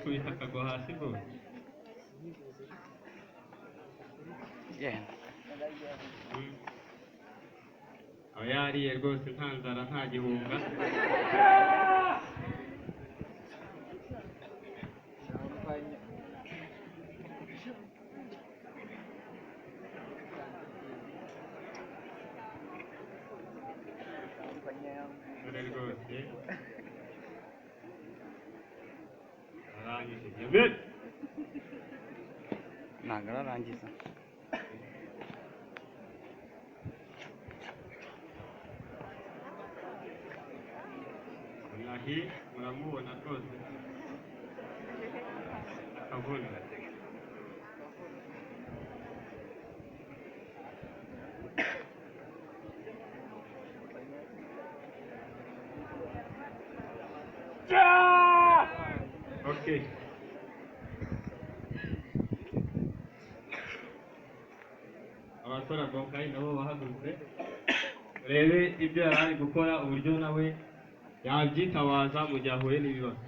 yikubita akagwa hasi rwose. Aba yariye rwose nta nzara nta gihunga. Dore rwose arangije Diabete ntabwo ararangiza. Munahi muramubona rwose akabona. Okay. Abasora Bonkai nabo bahagurutse urebe ibyo yari ari gukora uburyo nawe yabyitabaza mu gihe ahuye n'ibibazo.